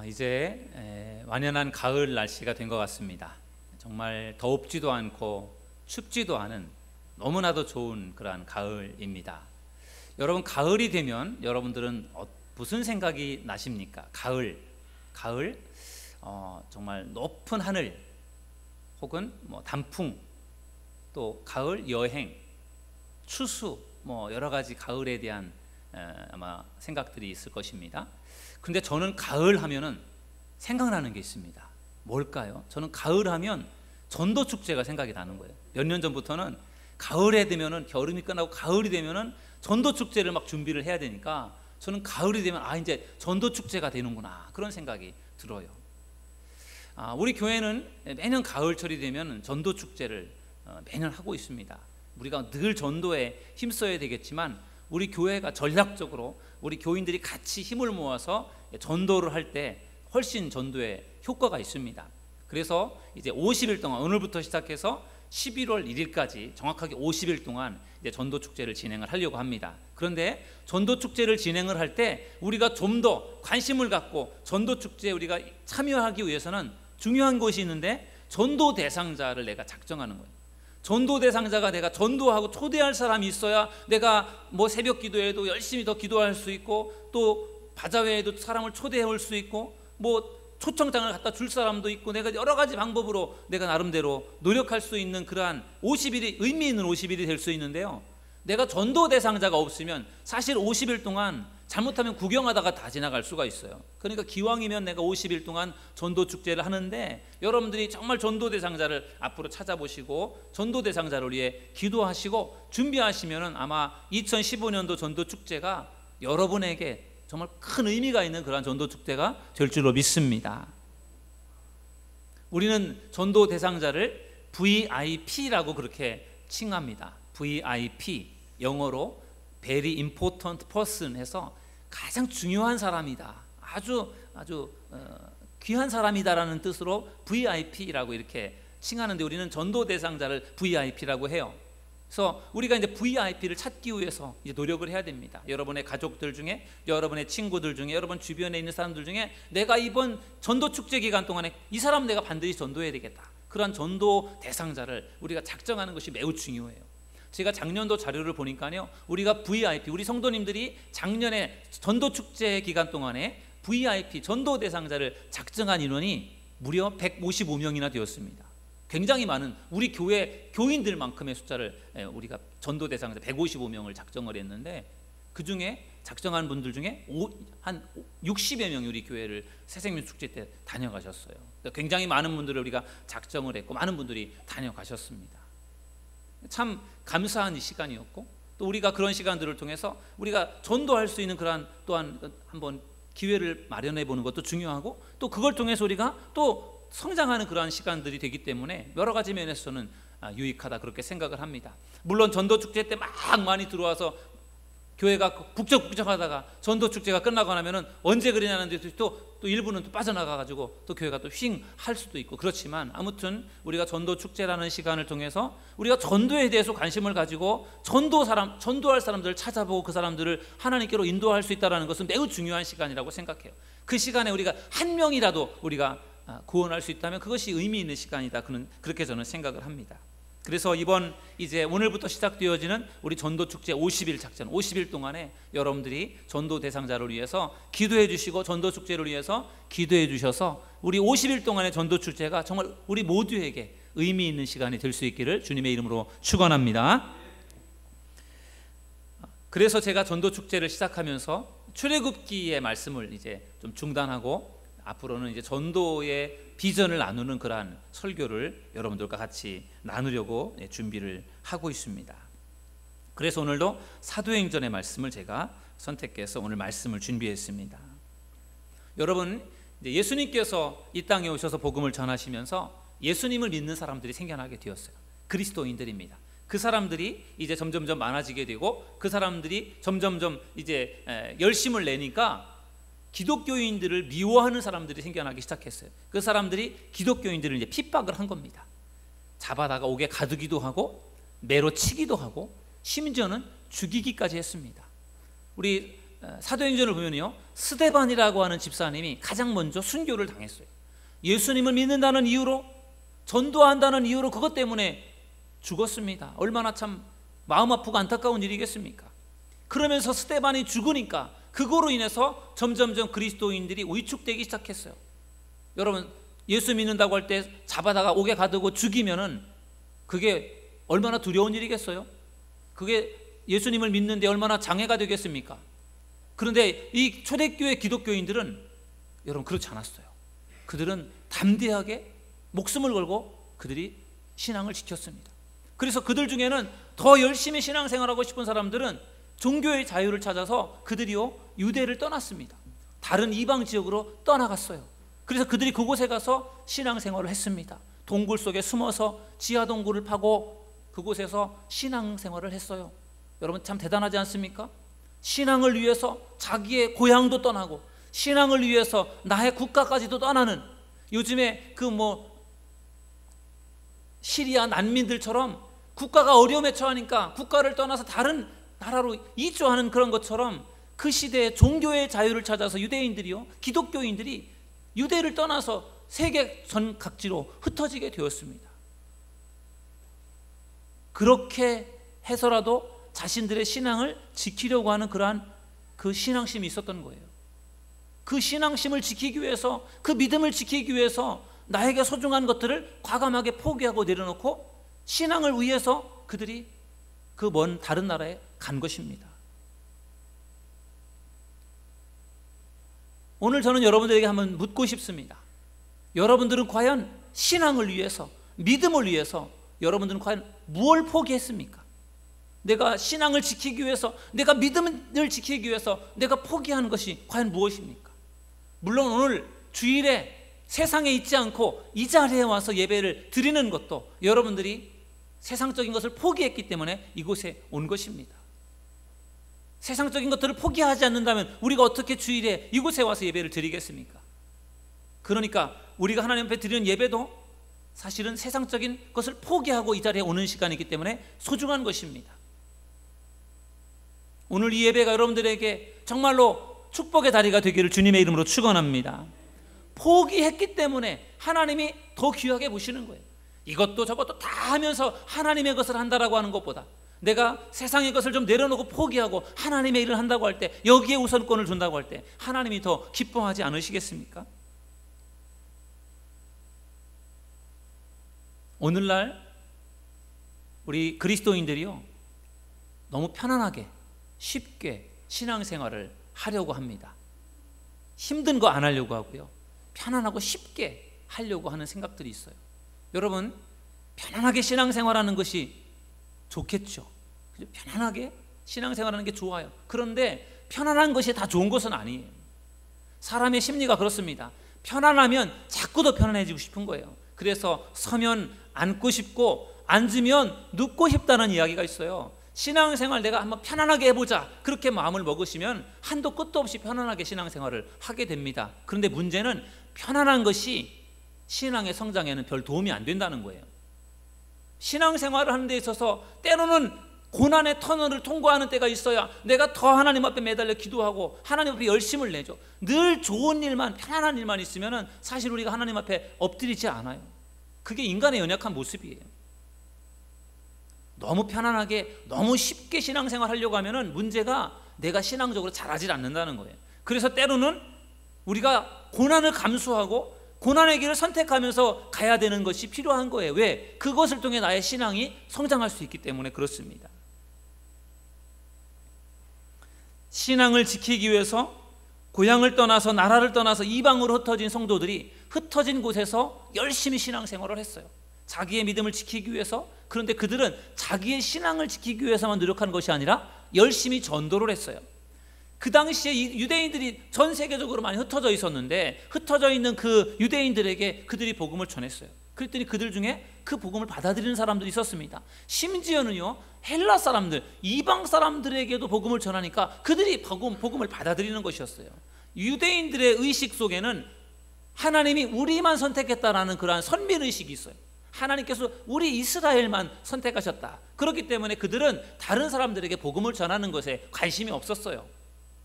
이제 완연한 가을 날씨가 된 것 같습니다. 정말 덥지도 않고 춥지도 않은 너무나도 좋은 그러한 가을입니다. 여러분, 가을이 되면 여러분들은 무슨 생각이 나십니까? 가을, 정말 높은 하늘 혹은 단풍, 또 가을 여행, 추수, 여러 가지 가을에 대한 아마 생각들이 있을 것입니다. 근데 저는 가을 하면은 생각나는 게 있습니다. 뭘까요? 저는 가을 하면 전도 축제가 생각이 나는 거예요. 몇 년 전부터는 가을에 되면은, 겨울이 끝나고 가을이 되면은 전도 축제를 막 준비를 해야 되니까 저는 가을이 되면 이제 전도 축제가 되는구나, 그런 생각이 들어요. 우리 교회는 매년 가을철이 되면 전도 축제를 매년 하고 있습니다. 우리가 늘 전도에 힘써야 되겠지만 우리 교회가 전략적으로 우리 교인들이 같이 힘을 모아서 전도를 할 때 훨씬 전도에 효과가 있습니다. 그래서 이제 50일 동안, 오늘부터 시작해서 11월 1일까지 정확하게 50일 동안 이제 전도 축제를 진행을 하려고 합니다. 그런데 전도 축제를 진행을 할 때 우리가 좀 더 관심을 갖고 전도 축제에 우리가 참여하기 위해서는 중요한 것이 있는데, 전도 대상자를 내가 작정하는 거예요. 전도 대상자가, 내가 전도하고 초대할 사람이 있어야 내가 새벽 기도에도 열심히 더 기도할 수 있고, 또 바자회에도 사람을 초대해 올 수 있고, 초청장을 갖다 줄 사람도 있고, 내가 여러 가지 방법으로 내가 나름대로 노력할 수 있는 그러한 50일이 의미 있는 50일이 될 수 있는데요, 내가 전도 대상자가 없으면 사실 50일 동안 잘못하면 구경하다가 다 지나갈 수가 있어요. 그러니까 기왕이면 내가 50일 동안 전도 축제를 하는데, 여러분들이 정말 전도 대상자를 앞으로 찾아보시고 전도 대상자를 위해 기도하시고 준비하시면은 아마 2015년도 전도 축제가 여러분에게 정말 큰 의미가 있는 그런 전도 축제가 될 줄로 믿습니다. 우리는 전도 대상자를 VIP라고 그렇게 칭합니다. VIP, 영어로 Very Important Person 해서 가장 중요한 사람이다, 아주 귀한 사람이다라는 뜻으로 VIP라고 이렇게 칭하는데, 우리는 전도 대상자를 VIP라고 해요. 그래서 우리가 이제 VIP를 찾기 위해서 이제 노력을 해야 됩니다. 여러분의 가족들 중에, 여러분의 친구들 중에, 여러분 주변에 있는 사람들 중에 내가 이번 전도 축제 기간 동안에 이 사람 내가 반드시 전도해야 되겠다, 그런 전도 대상자를 우리가 작정하는 것이 매우 중요해요. 제가 작년도 자료를 보니까요, 우리가 VIP, 우리 성도님들이 작년에 전도 축제 기간 동안에 VIP 전도 대상자를 작정한 인원이 무려 155명이나 되었습니다. 굉장히 많은, 우리 교회 교인들만큼의 숫자를 우리가 전도 대상자 155명을 작정을 했는데, 그 중에 작정한 분들 중에 한 60여 명이 우리 교회를 새생명 축제 때 다녀가셨어요. 그러니까 굉장히 많은 분들을 우리가 작정을 했고, 많은 분들이 다녀가셨습니다. 참 감사한 이 시간이었고, 또 우리가 그런 시간들을 통해서 우리가 전도할 수 있는 그러한 또한 한번 기회를 마련해 보는 것도 중요하고, 또 그걸 통해서 우리가 또 성장하는 그러한 시간들이 되기 때문에 여러 가지 면에서는 유익하다, 그렇게 생각을 합니다. 물론 전도 축제 때 막 많이 들어와서 교회가 북적북적하다가 전도 축제가 끝나고 나면은 언제 그러냐는 데 또 일부는 또 빠져나가가지고 또 교회가 또 휙 할 수도 있고, 그렇지만 아무튼 우리가 전도 축제라는 시간을 통해서 우리가 전도에 대해서 관심을 가지고 전도할 사람들을 찾아보고 그 사람들을 하나님께로 인도할 수 있다는 것은 매우 중요한 시간이라고 생각해요. 그 시간에 우리가 한 명이라도 우리가 구원할 수 있다면 그것이 의미 있는 시간이다, 그렇게 저는 생각을 합니다. 그래서 이제 오늘부터 시작되어지는 우리 전도 축제 50일 작전, 50일 동안에 여러분들이 전도 대상자를 위해서 기도해 주시고, 전도 축제를 위해서 기도해 주셔서 우리 50일 동안의 전도 축제가 정말 우리 모두에게 의미 있는 시간이 될 수 있기를 주님의 이름으로 축원합니다. 그래서 제가 전도 축제를 시작하면서 출애굽기의 말씀을 이제 좀 중단하고, 앞으로는 이제 전도의 비전을 나누는 그러한 설교를 여러분들과 같이 나누려고 준비를 하고 있습니다. 그래서 오늘도 사도행전의 말씀을 제가 선택해서 오늘 말씀을 준비했습니다. 여러분, 이제 예수님께서 이 땅에 오셔서 복음을 전하시면서 예수님을 믿는 사람들이 생겨나게 되었어요. 그리스도인들입니다. 그 사람들이 이제 점점점 많아지게 되고, 그 사람들이 점점점 이제 열심을 내니까 기독교인들을 미워하는 사람들이 생겨나기 시작했어요. 그 사람들이 기독교인들을 이제 핍박을 한 겁니다. 잡아다가 옥에 가두기도 하고, 매로 치기도 하고, 심지어는 죽이기까지 했습니다. 우리 사도행전을 보면요, 스데반이라고 하는 집사님이 가장 먼저 순교를 당했어요. 예수님을 믿는다는 이유로, 전도한다는 이유로 그것 때문에 죽었습니다. 얼마나 참 마음 아프고 안타까운 일이겠습니까? 그러면서 스데반이 죽으니까 그거로 인해서 점점점 그리스도인들이 위축되기 시작했어요. 여러분, 예수 믿는다고 할 때 잡아다가 옥에 가두고 죽이면은 그게 얼마나 두려운 일이겠어요? 그게 예수님을 믿는데 얼마나 장애가 되겠습니까? 그런데 이 초대교회 기독교인들은 여러분 그렇지 않았어요. 그들은 담대하게 목숨을 걸고 그들이 신앙을 지켰습니다. 그래서 그들 중에는 더 열심히 신앙생활하고 싶은 사람들은 종교의 자유를 찾아서 그들이요, 유대를 떠났습니다. 다른 이방 지역으로 떠나갔어요. 그래서 그들이 그곳에 가서 신앙생활을 했습니다. 동굴 속에 숨어서 지하 동굴을 파고 그곳에서 신앙생활을 했어요. 여러분 참 대단하지 않습니까? 신앙을 위해서 자기의 고향도 떠나고 신앙을 위해서 나의 국가까지도 떠나는, 요즘에 그 시리아 난민들처럼 국가가 어려움에 처하니까 국가를 떠나서 다른 나라로 이주하는 그런 것처럼 그 시대에 종교의 자유를 찾아서 유대인들이요, 기독교인들이 유대를 떠나서 세계 전 각지로 흩어지게 되었습니다. 그렇게 해서라도 자신들의 신앙을 지키려고 하는 그러한 그 신앙심이 있었던 거예요. 그 신앙심을 지키기 위해서, 그 믿음을 지키기 위해서 나에게 소중한 것들을 과감하게 포기하고 내려놓고 신앙을 위해서 그들이 그 먼 다른 나라에 간 것입니다. 오늘 저는 여러분들에게 한번 묻고 싶습니다. 여러분들은 과연 신앙을 위해서, 믿음을 위해서 여러분들은 과연 무엇을 포기했습니까? 내가 신앙을 지키기 위해서, 내가 믿음을 지키기 위해서 내가 포기하는 것이 과연 무엇입니까? 물론 오늘 주일에 세상에 있지 않고 이 자리에 와서 예배를 드리는 것도 여러분들이 세상적인 것을 포기했기 때문에 이곳에 온 것입니다. 세상적인 것들을 포기하지 않는다면 우리가 어떻게 주일에 이곳에 와서 예배를 드리겠습니까? 그러니까 우리가 하나님 앞에 드리는 예배도 사실은 세상적인 것을 포기하고 이 자리에 오는 시간이기 때문에 소중한 것입니다. 오늘 이 예배가 여러분들에게 정말로 축복의 다리가 되기를 주님의 이름으로 축원합니다. 포기했기 때문에 하나님이 더 귀하게 보시는 거예요. 이것도 저것도 다 하면서 하나님의 것을 한다라고 하는 것보다 내가 세상의 것을 좀 내려놓고 포기하고 하나님의 일을 한다고 할 때, 여기에 우선권을 준다고 할 때 하나님이 더 기뻐하지 않으시겠습니까? 오늘날 우리 그리스도인들이요, 너무 편안하게 쉽게 신앙생활을 하려고 합니다. 힘든 거 안 하려고 하고요, 편안하고 쉽게 하려고 하는 생각들이 있어요. 여러분, 편안하게 신앙생활하는 것이 좋겠죠. 편안하게 신앙생활하는 게 좋아요. 그런데 편안한 것이 다 좋은 것은 아니에요. 사람의 심리가 그렇습니다. 편안하면 자꾸 더 편안해지고 싶은 거예요. 그래서 서면 앉고 싶고 앉으면 눕고 싶다는 이야기가 있어요. 신앙생활 내가 한번 편안하게 해보자, 그렇게 마음을 먹으시면 한도 끝도 없이 편안하게 신앙생활을 하게 됩니다. 그런데 문제는 편안한 것이 신앙의 성장에는 별 도움이 안 된다는 거예요. 신앙생활을 하는 데 있어서 때로는 고난의 터널을 통과하는 때가 있어야 내가 더 하나님 앞에 매달려 기도하고 하나님 앞에 열심을 내죠. 늘 좋은 일만, 편안한 일만 있으면 사실 우리가 하나님 앞에 엎드리지 않아요. 그게 인간의 연약한 모습이에요. 너무 편안하게 너무 쉽게 신앙생활 하려고 하면 문제가 내가 신앙적으로 잘하지 않는다는 거예요. 그래서 때로는 우리가 고난을 감수하고 고난의 길을 선택하면서 가야 되는 것이 필요한 거예요. 왜? 그것을 통해 나의 신앙이 성장할 수 있기 때문에 그렇습니다. 신앙을 지키기 위해서 고향을 떠나서, 나라를 떠나서 이방으로 흩어진 성도들이 흩어진 곳에서 열심히 신앙생활을 했어요. 자기의 믿음을 지키기 위해서. 그런데 그들은 자기의 신앙을 지키기 위해서만 노력하는 것이 아니라 열심히 전도를 했어요. 그 당시에 유대인들이 전 세계적으로 많이 흩어져 있었는데, 흩어져 있는 그 유대인들에게 그들이 복음을 전했어요. 그랬더니 그들 중에 그 복음을 받아들이는 사람들이 있었습니다. 심지어는요, 헬라 사람들, 이방 사람들에게도 복음을 전하니까 그들이 복음을 받아들이는 것이었어요. 유대인들의 의식 속에는 하나님이 우리만 선택했다라는 그러한 선민의식이 있어요. 하나님께서 우리 이스라엘만 선택하셨다. 그렇기 때문에 그들은 다른 사람들에게 복음을 전하는 것에 관심이 없었어요.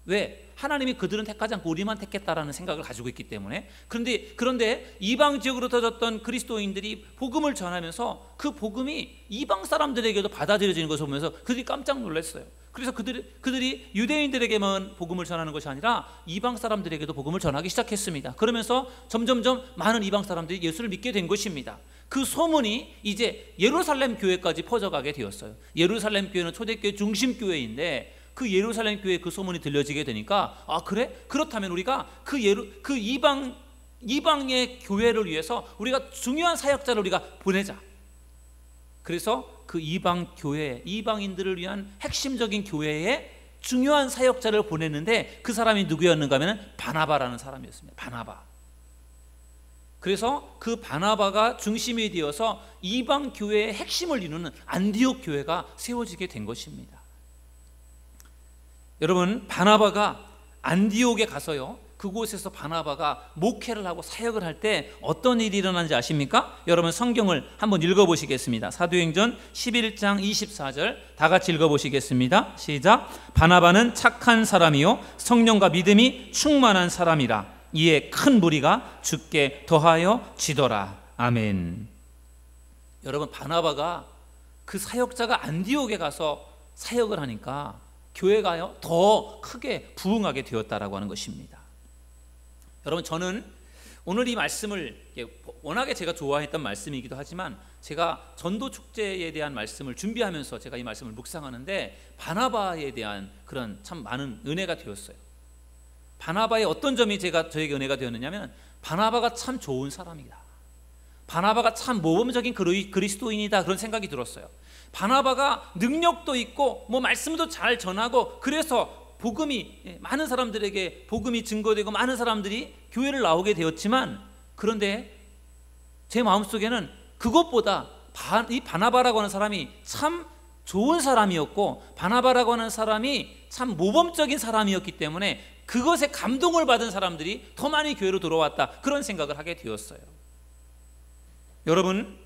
왜? 하나님이 그들은 택하지 않고 우리만 택했다라는 생각을 가지고 있기 때문에. 그런데 이방 지역으로 터졌던 그리스도인들이 복음을 전하면서 그 복음이 이방 사람들에게도 받아들여지는 것을 보면서 그들이 깜짝 놀랐어요. 그래서 그들이 유대인들에게만 복음을 전하는 것이 아니라 이방 사람들에게도 복음을 전하기 시작했습니다. 그러면서 점점점 많은 이방 사람들이 예수를 믿게 된 것입니다. 그 소문이 이제 예루살렘 교회까지 퍼져가게 되었어요. 예루살렘 교회는 초대교회 중심교회인데 그 예루살렘 교회에 그 소문이 들려지게 되니까, 아 그래? 그렇다면 우리가 그 이방의 교회를 위해서 우리가 중요한 사역자를 우리가 보내자. 그래서 그 이방 교회, 이방인들을 위한 핵심적인 교회에 중요한 사역자를 보냈는데 그 사람이 누구였는가 하면 바나바라는 사람이었습니다. 바나바. 그래서 그 바나바가 중심이 되어서 이방 교회의 핵심을 이루는 안디옥 교회가 세워지게 된 것입니다. 여러분, 바나바가 안디옥에 가서요, 그곳에서 바나바가 목회를 하고 사역을 할 때 어떤 일이 일어나는지 아십니까? 여러분 성경을 한번 읽어보시겠습니다. 사도행전 11장 24절 다 같이 읽어보시겠습니다. 시작. 바나바는 착한 사람이요 성령과 믿음이 충만한 사람이라. 이에 큰 무리가 주께 더하여 지더라. 아멘. 여러분, 바나바가 그 사역자가 안디옥에 가서 사역을 하니까 교회가요 더 크게 부흥하게 되었다라고 하는 것입니다. 여러분, 저는 오늘 이 말씀을 워낙에 제가 좋아했던 말씀이기도 하지만 제가 전도 축제에 대한 말씀을 준비하면서 제가 이 말씀을 묵상하는데 바나바에 대한 그런 참 많은 은혜가 되었어요. 바나바의 어떤 점이 저에게 은혜가 되었느냐면, 바나바가 참 좋은 사람이다, 바나바가 참 모범적인 그리스도인이다, 그런 생각이 들었어요. 바나바가 능력도 있고 말씀도 잘 전하고, 그래서 복음이 많은 사람들에게 복음이 증거되고 많은 사람들이 교회를 나오게 되었지만, 그런데 제 마음속에는 그것보다 이 바나바라고 하는 사람이 참 좋은 사람이었고, 바나바라고 하는 사람이 참 모범적인 사람이었기 때문에 그것에 감동을 받은 사람들이 더 많이 교회로 들어왔다, 그런 생각을 하게 되었어요. 여러분,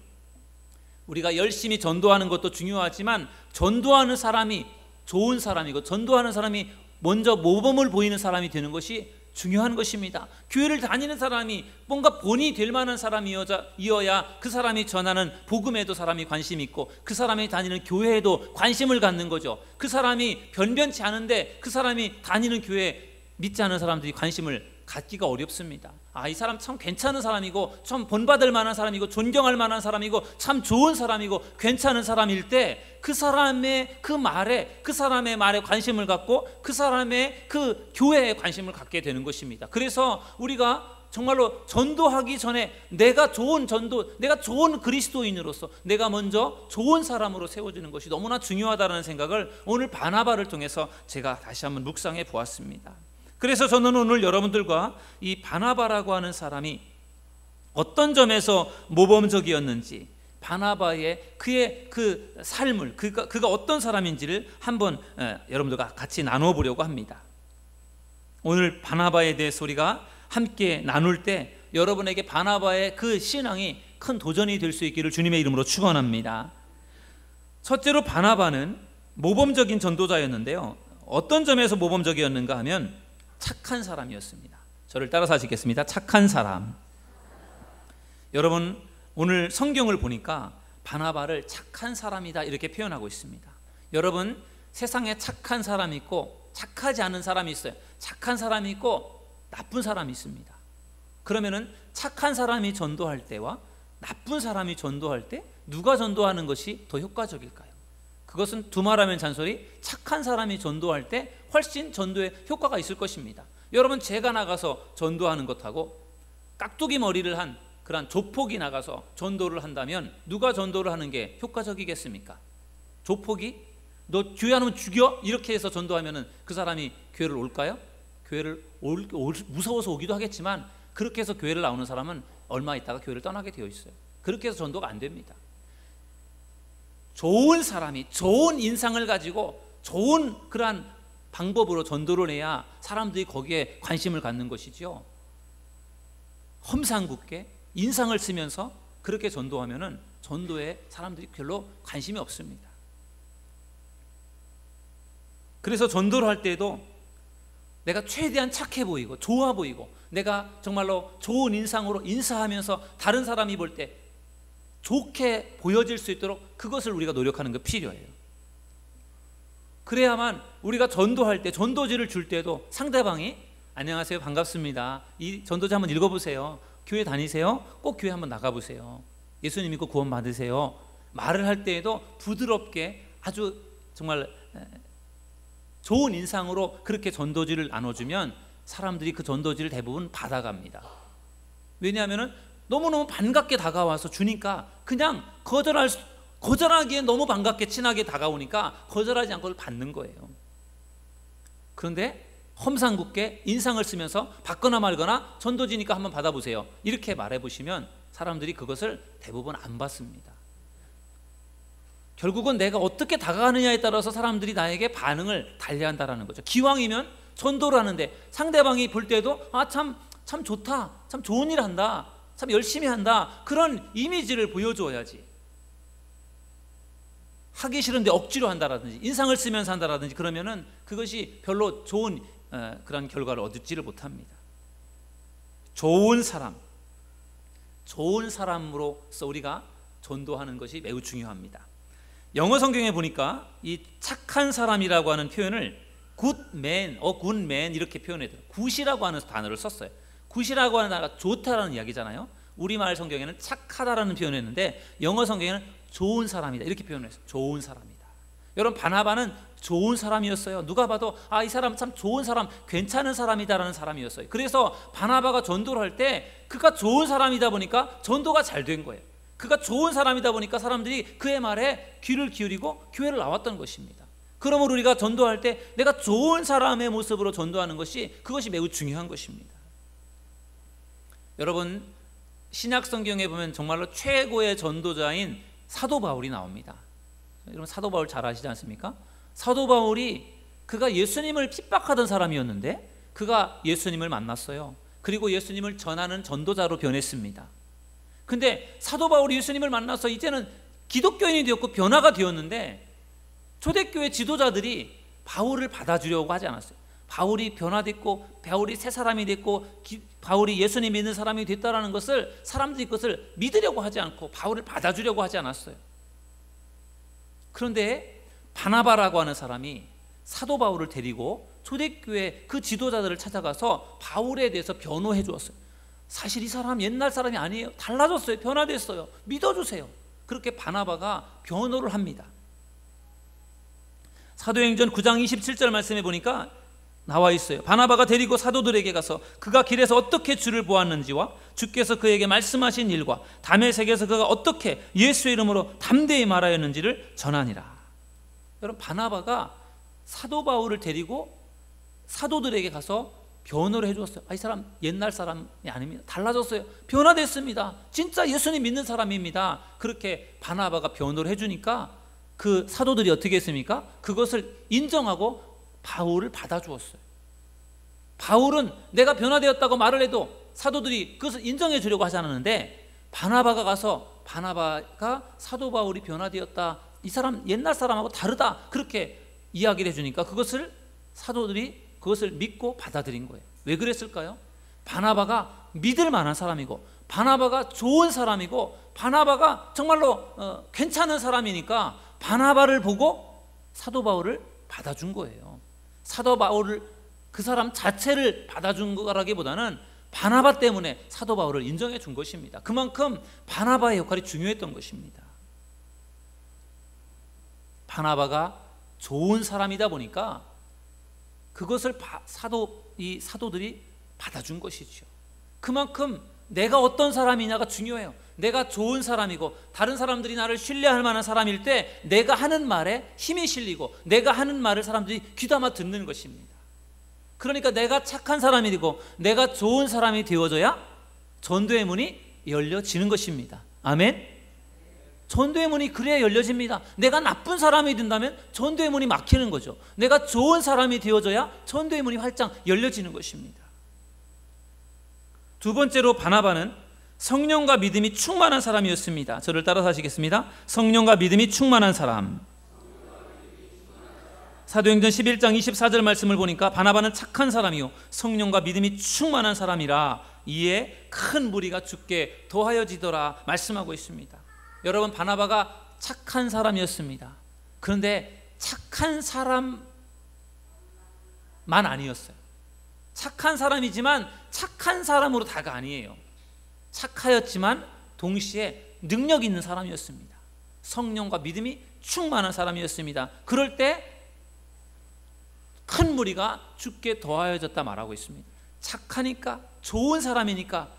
우리가 열심히 전도하는 것도 중요하지만 전도하는 사람이 좋은 사람이고 전도하는 사람이 먼저 모범을 보이는 사람이 되는 것이 중요한 것입니다. 교회를 다니는 사람이 뭔가 본이 될 만한 사람이어야 그 사람이 전하는 복음에도 사람이 관심이 있고 그 사람이 다니는 교회에도 관심을 갖는 거죠. 그 사람이 변변치 않은데 그 사람이 다니는 교회에 믿지 않은 사람들이 관심을 갖기가 어렵습니다. 이 사람 참 괜찮은 사람이고 참 본받을 만한 사람이고 존경할 만한 사람이고 참 좋은 사람이고 괜찮은 사람일 때 그 사람의 말에 관심을 갖고 그 사람의 그 교회에 관심을 갖게 되는 것입니다. 그래서 우리가 정말로 전도하기 전에 내가 좋은 그리스도인으로서 내가 먼저 좋은 사람으로 세워지는 것이 너무나 중요하다는 생각을 오늘 바나바를 통해서 제가 다시 한번 묵상해 보았습니다. 그래서 저는 오늘 여러분들과 이 바나바라고 하는 사람이 어떤 점에서 모범적이었는지, 바나바의 그의 그 삶을, 그가 어떤 사람인지를 한번 여러분들과 같이 나눠보려고 합니다. 오늘 바나바에 대해서 우리가 함께 나눌 때 여러분에게 바나바의 그 신앙이 큰 도전이 될 수 있기를 주님의 이름으로 축원합니다. 첫째로 바나바는 모범적인 전도자였는데요, 어떤 점에서 모범적이었는가 하면 착한 사람이었습니다. 저를 따라서 하시겠습니다. 착한 사람. 여러분, 오늘 성경을 보니까 바나바를 착한 사람이다 이렇게 표현하고 있습니다. 여러분, 세상에 착한 사람이 있고 착하지 않은 사람이 있어요. 착한 사람이 있고 나쁜 사람이 있습니다. 그러면은 착한 사람이 전도할 때와 나쁜 사람이 전도할 때 누가 전도하는 것이 더 효과적일까요? 그것은 두말하면 잔소리, 착한 사람이 전도할 때 훨씬 전도에 효과가 있을 것입니다. 여러분, 제가 나가서 전도하는 것하고 깍두기 머리를 한 그런 조폭이 나가서 전도를 한다면 누가 전도를 하는 게 효과적이겠습니까? 조폭이 너 교회 안 오면 죽여? 이렇게 해서 전도하면 그 사람이 교회를 올까요? 교회를 무서워서 오기도 하겠지만 그렇게 해서 교회를 나오는 사람은 얼마 있다가 교회를 떠나게 되어 있어요. 그렇게 해서 전도가 안 됩니다. 좋은 사람이 좋은 인상을 가지고 좋은 그러한 방법으로 전도를 해야 사람들이 거기에 관심을 갖는 것이죠. 험상궂게 인상을 쓰면서 그렇게 전도하면은 전도에 사람들이 별로 관심이 없습니다. 그래서 전도를 할 때에도 내가 최대한 착해 보이고 좋아 보이고 내가 정말로 좋은 인상으로 인사하면서 다른 사람이 볼 때 좋게 보여질 수 있도록 그것을 우리가 노력하는 게 필요해요. 그래야만 우리가 전도할 때, 전도지를 줄 때도 상대방이 안녕하세요, 반갑습니다, 이 전도지 한번 읽어보세요, 교회 다니세요, 꼭 교회 한번 나가보세요, 예수님 믿고 구원 받으세요, 말을 할 때에도 부드럽게 아주 정말 좋은 인상으로 그렇게 전도지를 나눠주면 사람들이 그 전도지를 대부분 받아갑니다. 왜냐하면 너무너무 반갑게 다가와서 주니까 그냥 거절하기에 너무 반갑게 친하게 다가오니까 거절하지 않고 받는 거예요. 그런데 험상궂게 인상을 쓰면서 받거나 말거나 전도지니까 한번 받아보세요, 이렇게 말해보시면 사람들이 그것을 대부분 안 받습니다. 결국은 내가 어떻게 다가가느냐에 따라서 사람들이 나에게 반응을 달리한다라는 거죠. 기왕이면 전도를 하는데 상대방이 볼 때도 참 좋다, 참 좋은 일 한다, 참 열심히 한다, 그런 이미지를 보여줘야지. 하기 싫은데 억지로 한다라든지 인상을 쓰면서 한다라든지 그러면은 그것이 별로 좋은 그런 결과를 얻지를 못합니다. 좋은 사람으로서 우리가 전도하는 것이 매우 중요합니다. 영어 성경에 보니까 이 착한 사람이라고 하는 표현을 good man, good man 이렇게 표현해요. 굿이라고 하는 단어를 썼어요. 굿이라고 하는 단어가 좋다라는 이야기잖아요. 우리말 성경에는 착하다라는 표현을 했는데 영어 성경에는 좋은 사람이다 이렇게 표현했어요. 좋은 사람이다. 여러분, 바나바는 좋은 사람이었어요. 누가 봐도 이 사람 참 좋은 사람, 괜찮은 사람이다라는 사람이었어요. 그래서 바나바가 전도를 할 때 그가 좋은 사람이다 보니까 전도가 잘 된 거예요. 그가 좋은 사람이다 보니까 사람들이 그의 말에 귀를 기울이고 교회를 나왔던 것입니다. 그러므로 우리가 전도할 때 내가 좋은 사람의 모습으로 전도하는 것이, 그것이 매우 중요한 것입니다. 여러분, 신약 성경에 보면 정말로 최고의 전도자인 사도 바울이 나옵니다. 여러분, 사도 바울 잘 아시지 않습니까? 사도 바울이 그가 예수님을 핍박하던 사람이었는데 그가 예수님을 만났어요. 그리고 예수님을 전하는 전도자로 변했습니다. 근데 사도 바울이 예수님을 만나서 이제는 기독교인이 되었고 변화가 되었는데 초대교회 지도자들이 바울을 받아주려고 하지 않았어요. 바울이 변화됐고 바울이 새 사람이 됐고 바울이 예수님 믿는 사람이 됐다라는 것을 사람들이 그것을 믿으려고 하지 않고 바울을 받아주려고 하지 않았어요. 그런데 바나바라고 하는 사람이 사도 바울을 데리고 초대교회 그 지도자들을 찾아가서 바울에 대해서 변호해 주었어요. 사실 이 사람 옛날 사람이 아니에요. 달라졌어요. 변화됐어요. 믿어주세요. 그렇게 바나바가 변호를 합니다. 사도행전 9장 27절 말씀해 보니까 나와 있어요. 바나바가 데리고 사도들에게 가서 그가 길에서 어떻게 주를 보았는지와 주께서 그에게 말씀하신 일과 다메섹에서 그가 어떻게 예수의 이름으로 담대히 말하였는지를 전하니라. 여러분, 바나바가 사도 바울을 데리고 사도들에게 가서 변호를 해주었어요. 이 사람 옛날 사람이 아닙니다. 달라졌어요. 변화됐습니다. 진짜 예수님 믿는 사람입니다. 그렇게 바나바가 변호를 해주니까 그 사도들이 어떻게 했습니까? 그것을 인정하고 바울을 받아주었어요. 바울은 내가 변화되었다고 말을 해도 사도들이 그것을 인정해 주려고 하지 않았는데 바나바가 가서 바나바가 사도 바울이 변화되었다, 이 사람 옛날 사람하고 다르다, 그렇게 이야기를 해주니까 그것을 사도들이 그것을 믿고 받아들인 거예요. 왜 그랬을까요? 바나바가 믿을 만한 사람이고 바나바가 좋은 사람이고 바나바가 정말로 괜찮은 사람이니까 바나바를 보고 사도 바울을 받아준 거예요. 사도 바울을, 그 사람 자체를 받아준 거라기보다는 바나바 때문에 사도 바울을 인정해 준 것입니다. 그만큼 바나바의 역할이 중요했던 것입니다. 바나바가 좋은 사람이다 보니까 그것을 사도들이 받아준 것이죠. 그만큼 내가 어떤 사람이냐가 중요해요. 내가 좋은 사람이고 다른 사람들이 나를 신뢰할 만한 사람일 때 내가 하는 말에 힘이 실리고 내가 하는 말을 사람들이 귀담아 듣는 것입니다. 그러니까 내가 착한 사람이 되고 내가 좋은 사람이 되어져야 전도의 문이 열려지는 것입니다. 아멘. 전도의 문이 그래야 열려집니다. 내가 나쁜 사람이 된다면 전도의 문이 막히는 거죠. 내가 좋은 사람이 되어져야 전도의 문이 활짝 열려지는 것입니다. 두 번째로 바나바는 성령과 믿음이 충만한 사람이었습니다. 저를 따라서 하시겠습니다. 성령과 믿음이 충만한 사람. 사도행전 11장 24절 말씀을 보니까 바나바는 착한 사람이요 성령과 믿음이 충만한 사람이라 이에 큰 무리가 죽게 더하여지더라 말씀하고 있습니다. 여러분, 바나바가 착한 사람이었습니다. 그런데 착한 사람만 아니었어요. 착한 사람이지만 착한 사람으로 다가 아니에요. 착하였지만 동시에 능력 있는 사람이었습니다. 성령과 믿음이 충만한 사람이었습니다. 그럴 때 큰 무리가 죽게 더하여졌다 말하고 있습니다. 착하니까, 좋은 사람이니까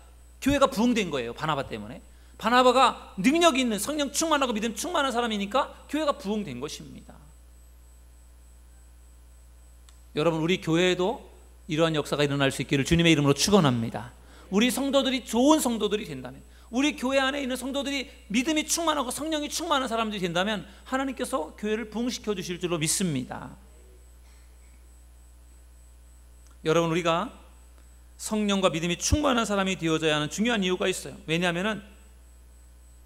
교회가 부흥된 거예요. 바나바 때문에. 바나바가 능력 있는, 성령 충만하고 믿음 충만한 사람이니까 교회가 부흥된 것입니다. 여러분, 우리 교회에도 이러한 역사가 일어날 수 있기를 주님의 이름으로 축원합니다. 우리 성도들이 좋은 성도들이 된다면, 우리 교회 안에 있는 성도들이 믿음이 충만하고 성령이 충만한 사람들이 된다면 하나님께서 교회를 부흥시켜 주실 줄로 믿습니다. 여러분, 우리가 성령과 믿음이 충만한 사람이 되어져야 하는 중요한 이유가 있어요. 왜냐하면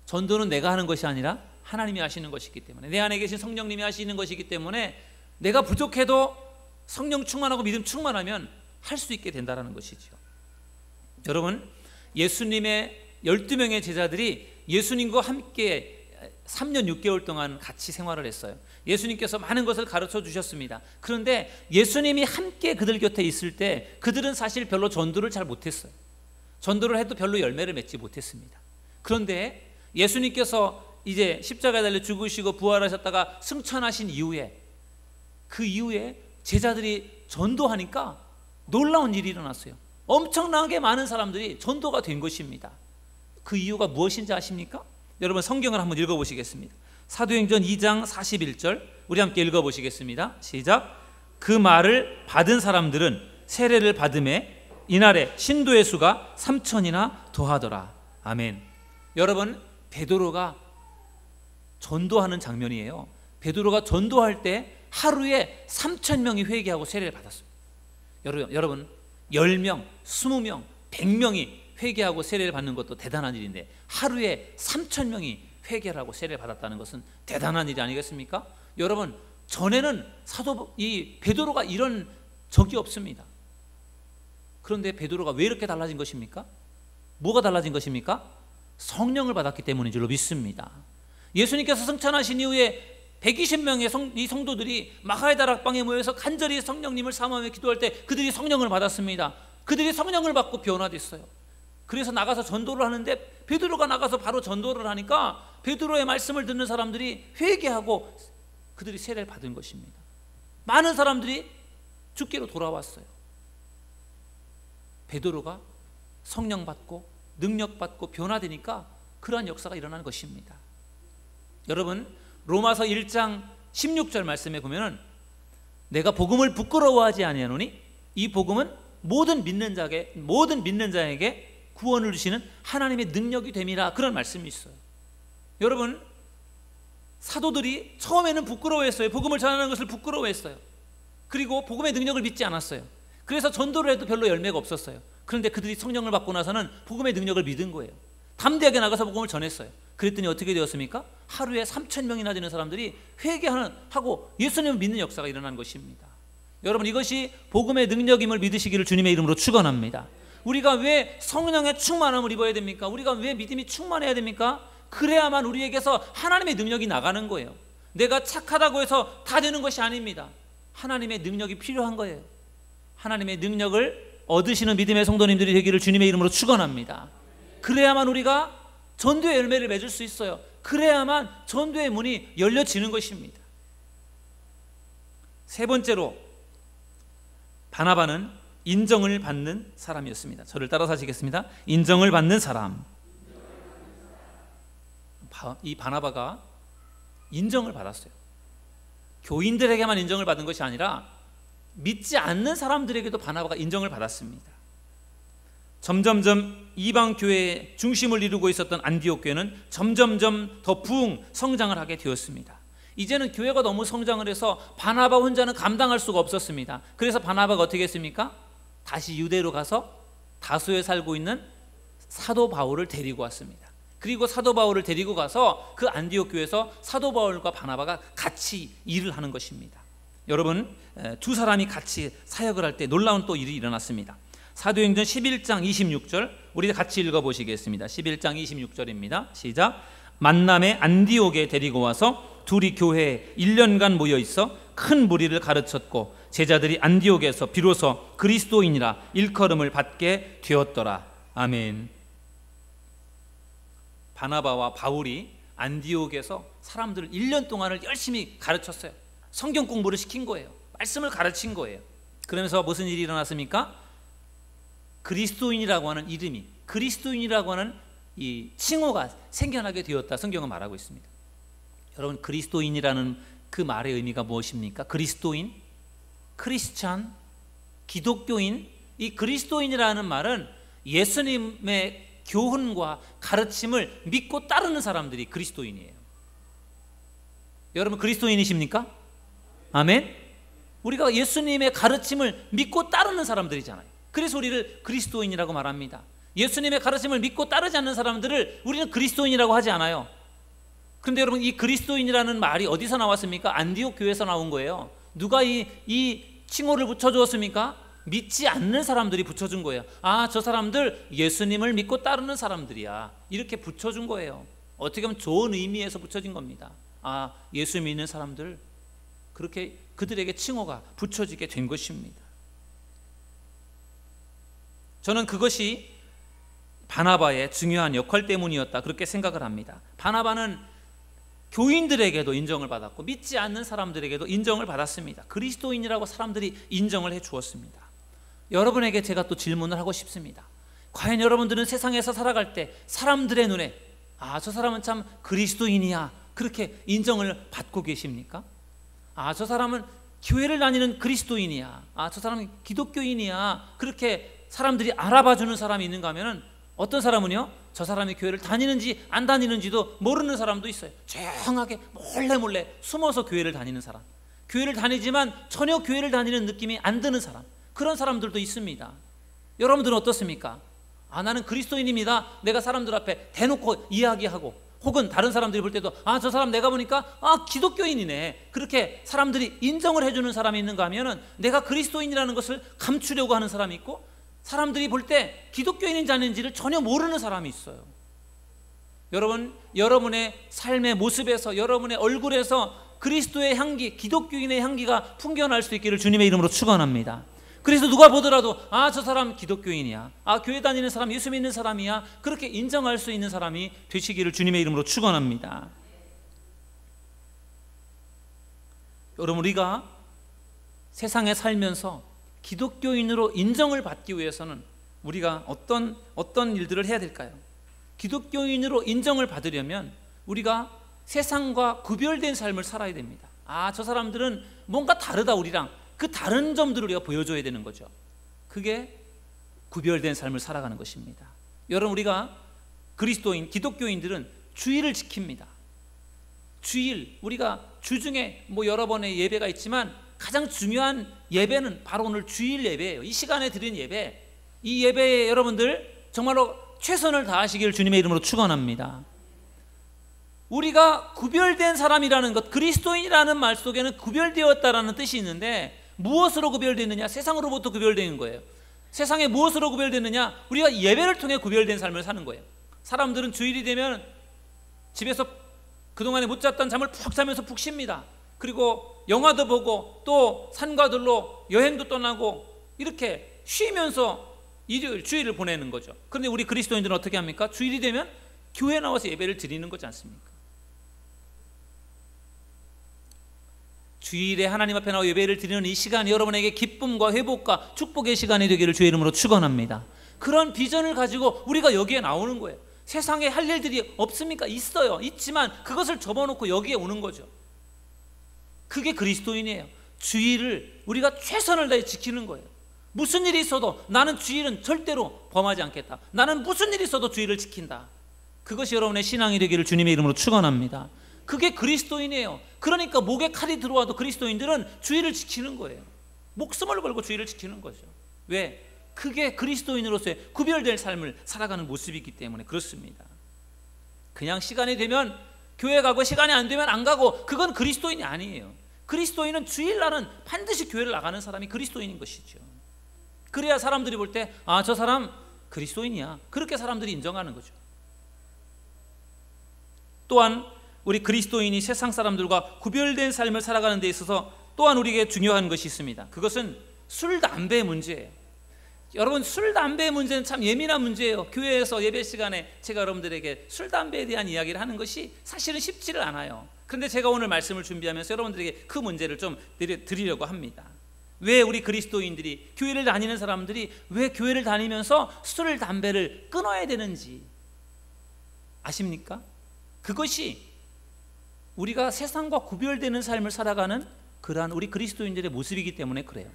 전도는 내가 하는 것이 아니라 하나님이 하시는 것이기 때문에, 내 안에 계신 성령님이 하시는 것이기 때문에 내가 부족해도 성령 충만하고 믿음 충만하면 할 수 있게 된다는 것이죠. 여러분, 예수님의 12명의 제자들이 예수님과 함께 3년 6개월 동안 같이 생활을 했어요. 예수님께서 많은 것을 가르쳐 주셨습니다. 그런데 예수님이 함께 그들 곁에 있을 때 그들은 사실 별로 전도를 잘 못했어요. 전도를 해도 별로 열매를 맺지 못했습니다. 그런데 예수님께서 이제 십자가에 달려 죽으시고 부활하셨다가 승천하신 이후에, 그 이후에 제자들이 전도하니까 놀라운 일이 일어났어요. 엄청나게 많은 사람들이 전도가 된 것입니다. 그 이유가 무엇인지 아십니까? 여러분, 성경을 한번 읽어보시겠습니다. 사도행전 2장 41절 우리 함께 읽어보시겠습니다. 시작. 그 말을 받은 사람들은 세례를 받음에 이날에 신도의 수가 3,000이나 더하더라. 아멘. 여러분, 베드로가 전도하는 장면이에요. 베드로가 전도할 때 하루에 3,000명이 회개하고 세례를 받았어요. 여러분 10명, 20명, 100명이 회개하고 세례를 받는 것도 대단한 일인데 하루에 3,000명이 회개를 하고 세례를 받았다는 것은 대단한 일이 아니겠습니까? 여러분, 전에는 이 베드로가 이런 적이 없습니다. 그런데 베드로가 왜 이렇게 달라진 것입니까? 뭐가 달라진 것입니까? 성령을 받았기 때문인 줄로 믿습니다. 예수님께서 승천하신 이후에 120명의 이 성도들이 마가의 다락방에 모여서 간절히 성령님을 사모하며 기도할 때 그들이 성령을 받았습니다. 그들이 성령을 받고 변화됐어요. 그래서 나가서 전도를 하는데 베드로가 나가서 바로 전도를 하니까 베드로의 말씀을 듣는 사람들이 회개하고 그들이 세례를 받은 것입니다. 많은 사람들이 주께로 돌아왔어요. 베드로가 성령 받고 능력 받고 변화되니까 그러한 역사가 일어나는 것입니다. 여러분, 로마서 1장 16절 말씀에 보면은 내가 복음을 부끄러워하지 아니하노니 이 복음은 모든 믿는 자에게 구원을 주시는 하나님의 능력이 됨이라, 그런 말씀이 있어요. 여러분, 사도들이 처음에는 부끄러워했어요. 복음을 전하는 것을 부끄러워했어요. 그리고 복음의 능력을 믿지 않았어요. 그래서 전도를 해도 별로 열매가 없었어요. 그런데 그들이 성령을 받고 나서는 복음의 능력을 믿은 거예요. 담대하게 나가서 복음을 전했어요. 그랬더니 어떻게 되었습니까? 하루에 3,000명이나 되는 사람들이 회개하고 예수님을 믿는 역사가 일어난 것입니다. 여러분, 이것이 복음의 능력임을 믿으시기를 주님의 이름으로 축원합니다. 우리가 왜 성령의 충만함을 입어야 됩니까? 우리가 왜 믿음이 충만해야 됩니까? 그래야만 우리에게서 하나님의 능력이 나가는 거예요. 내가 착하다고 해서 다 되는 것이 아닙니다. 하나님의 능력이 필요한 거예요. 하나님의 능력을 얻으시는 믿음의 성도님들이 되기를 주님의 이름으로 축원합니다. 그래야만 우리가 전도의 열매를 맺을 수 있어요. 그래야만 전도의 문이 열려지는 것입니다. 세 번째로, 바나바는 인정을 받는 사람이었습니다. 저를 따라서 하시겠습니다. 인정을 받는 사람. 이 바나바가 인정을 받았어요. 교인들에게만 인정을 받은 것이 아니라 믿지 않는 사람들에게도 바나바가 인정을 받았습니다. 점점점 이방 교회의 중심을 이루고 있었던 안디옥 교회는 점점점 더 부흥 성장을 하게 되었습니다. 이제는 교회가 너무 성장을 해서 바나바 혼자는 감당할 수가 없었습니다. 그래서 바나바가 어떻게 했습니까? 다시 유대로 가서 다소에 살고 있는 사도 바울을 데리고 왔습니다. 그리고 사도 바울을 데리고 가서 그 안디옥 교회에서 사도 바울과 바나바가 같이 일을 하는 것입니다. 여러분, 두 사람이 같이 사역을 할 때 놀라운 또 일이 일어났습니다. 사도행전 11장 26절 우리 같이 읽어보시겠습니다. 11장 26절입니다. 시작. 만남에 안디옥에 데리고 와서 둘이 교회에 1년간 모여 있어 큰 무리를 가르쳤고 제자들이 안디옥에서 비로소 그리스도인이라 일컬음을 받게 되었더라. 아멘. 바나바와 바울이 안디옥에서 사람들을 1년 동안을 열심히 가르쳤어요. 성경 공부를 시킨 거예요. 말씀을 가르친 거예요. 그러면서 무슨 일이 일어났습니까? 그리스도인이라고 하는 이름이, 그리스도인이라고 하는 이 칭호가 생겨나게 되었다. 성경은 말하고 있습니다. 여러분, 그리스도인이라는 그 말의 의미가 무엇입니까? 그리스도인, 크리스찬, 기독교인. 이 그리스도인이라는 말은 예수님의 교훈과 가르침을 믿고 따르는 사람들이 그리스도인이에요. 여러분, 그리스도인이십니까? 아멘. 우리가 예수님의 가르침을 믿고 따르는 사람들이잖아요. 그래서 우리를 그리스도인이라고 말합니다. 예수님의 가르침을 믿고 따르지 않는 사람들을 우리는 그리스도인이라고 하지 않아요. 그런데 여러분, 이 그리스도인이라는 말이 어디서 나왔습니까? 안디옥 교회에서 나온 거예요. 누가 이 칭호를 붙여주었습니까? 믿지 않는 사람들이 붙여준 거예요. 아, 저 사람들 예수님을 믿고 따르는 사람들이야, 이렇게 붙여준 거예요. 어떻게 보면 좋은 의미에서 붙여진 겁니다. 아, 예수 믿는 사람들, 그렇게 그들에게 칭호가 붙여지게 된 것입니다. 저는 그것이 바나바의 중요한 역할 때문이었다, 그렇게 생각을 합니다. 바나바는 교인들에게도 인정을 받았고 믿지 않는 사람들에게도 인정을 받았습니다. 그리스도인이라고 사람들이 인정을 해 주었습니다. 여러분에게 제가 또 질문을 하고 싶습니다. 과연 여러분들은 세상에서 살아갈 때 사람들의 눈에 아, 저 사람은 참 그리스도인이야, 그렇게 인정을 받고 계십니까? 아, 저 사람은 교회를 다니는 그리스도인이야, 아, 저 사람은 기독교인이야, 그렇게 사람들이 알아봐주는 사람이 있는가 하면은 어떤 사람은요, 저 사람이 교회를 다니는지 안 다니는지도 모르는 사람도 있어요. 조용하게 몰래 숨어서 교회를 다니는 사람, 교회를 다니지만 전혀 교회를 다니는 느낌이 안 드는 사람, 그런 사람들도 있습니다. 여러분들은 어떻습니까? 아, 나는 그리스도인입니다. 내가 사람들 앞에 대놓고 이야기하고, 혹은 다른 사람들이 볼 때도 아, 저 사람 내가 보니까 아, 기독교인이네, 그렇게 사람들이 인정을 해주는 사람이 있는가 하면은 내가 그리스도인이라는 것을 감추려고 하는 사람이 있고, 사람들이 볼 때 기독교인인지 아닌지를 전혀 모르는 사람이 있어요. 여러분, 여러분의 삶의 모습에서, 여러분의 얼굴에서 그리스도의 향기, 기독교인의 향기가 풍겨날 수 있기를 주님의 이름으로 축원합니다. 그래서 누가 보더라도 아, 저 사람 기독교인이야, 아, 교회 다니는 사람, 예수 믿는 사람이야, 그렇게 인정할 수 있는 사람이 되시기를 주님의 이름으로 축원합니다. 여러분, 우리가 세상에 살면서 기독교인으로 인정을 받기 위해서는 우리가 어떤 일들을 해야 될까요? 기독교인으로 인정을 받으려면 우리가 세상과 구별된 삶을 살아야 됩니다. 아, 저 사람들은 뭔가 다르다, 우리랑. 그 다른 점들을 우리가 보여줘야 되는 거죠. 그게 구별된 삶을 살아가는 것입니다. 여러분, 우리가 그리스도인, 기독교인들은 주일을 지킵니다. 주일, 우리가 주중에 여러 번의 예배가 있지만 가장 중요한 예배는 바로 오늘 주일 예배예요. 이 시간에 드린 예배, 이 예배에 여러분들 정말로 최선을 다하시기를 주님의 이름으로 축원합니다. 우리가 구별된 사람이라는 것, 그리스도인이라는 말 속에는 구별되었다라는 뜻이 있는데, 무엇으로 구별되느냐? 세상으로부터 구별되는 거예요. 세상에 무엇으로 구별되느냐? 우리가 예배를 통해 구별된 삶을 사는 거예요. 사람들은 주일이 되면 집에서 그동안에 못 잤던 잠을 푹 자면서 푹 쉽니다. 그리고 영화도 보고 또 산과 들로 여행도 떠나고 이렇게 쉬면서 일요일, 주일을 보내는 거죠. 그런데 우리 그리스도인들은 어떻게 합니까? 주일이 되면 교회에 나와서 예배를 드리는 거지 않습니까? 주일에 하나님 앞에 나와 예배를 드리는 이 시간이 여러분에게 기쁨과 회복과 축복의 시간이 되기를 주의 이름으로 축원합니다. 그런 비전을 가지고 우리가 여기에 나오는 거예요. 세상에 할 일들이 없습니까? 있어요. 있지만 그것을 접어놓고 여기에 오는 거죠. 그게 그리스도인이에요. 주일을 우리가 최선을 다해 지키는 거예요. 무슨 일이 있어도 나는 주일은 절대로 범하지 않겠다, 나는 무슨 일이 있어도 주일을 지킨다. 그것이 여러분의 신앙이 되기를 주님의 이름으로 축원합니다. 그게 그리스도인이에요. 그러니까 목에 칼이 들어와도 그리스도인들은 주일을 지키는 거예요. 목숨을 걸고 주일을 지키는 거죠. 왜? 그게 그리스도인으로서의 구별될 삶을 살아가는 모습이기 때문에 그렇습니다. 그냥 시간이 되면 교회 가고 시간이 안 되면 안 가고, 그건 그리스도인이 아니에요. 그리스도인은 주일날은 반드시 교회를 나가는 사람이 그리스도인인 것이죠. 그래야 사람들이 볼 때 저 사람 그리스도인이야, 그렇게 사람들이 인정하는 거죠. 또한 우리 그리스도인이 세상 사람들과 구별된 삶을 살아가는 데 있어서 또한 우리에게 중요한 것이 있습니다. 그것은 술, 담배의 문제예요. 여러분, 술, 담배의 문제는 참 예민한 문제예요. 교회에서 예배 시간에 제가 여러분들에게 술, 담배에 대한 이야기를 하는 것이 사실은 쉽지를 않아요. 그런데 제가 오늘 말씀을 준비하면서 여러분들에게 그 문제를 좀 드리려고 합니다. 왜 우리 그리스도인들이, 교회를 다니는 사람들이 왜 교회를 다니면서 술, 담배를 끊어야 되는지 아십니까? 그것이 우리가 세상과 구별되는 삶을 살아가는 그러한 우리 그리스도인들의 모습이기 때문에 그래요.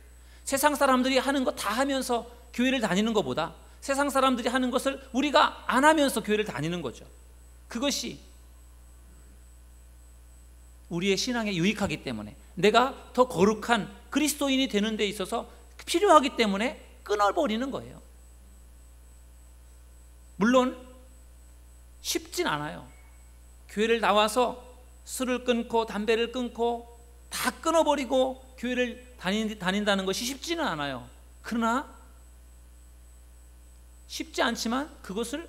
세상 사람들이 하는 거 다 하면서 교회를 다니는 것보다 세상 사람들이 하는 것을 우리가 안 하면서 교회를 다니는 거죠. 그것이 우리의 신앙에 유익하기 때문에, 내가 더 거룩한 그리스도인이 되는 데 있어서 필요하기 때문에 끊어버리는 거예요. 물론 쉽진 않아요. 교회를 나와서 술을 끊고 담배를 끊고 다 끊어버리고 교회를 다닌다는 것이 쉽지는 않아요. 그러나 쉽지 않지만 그것을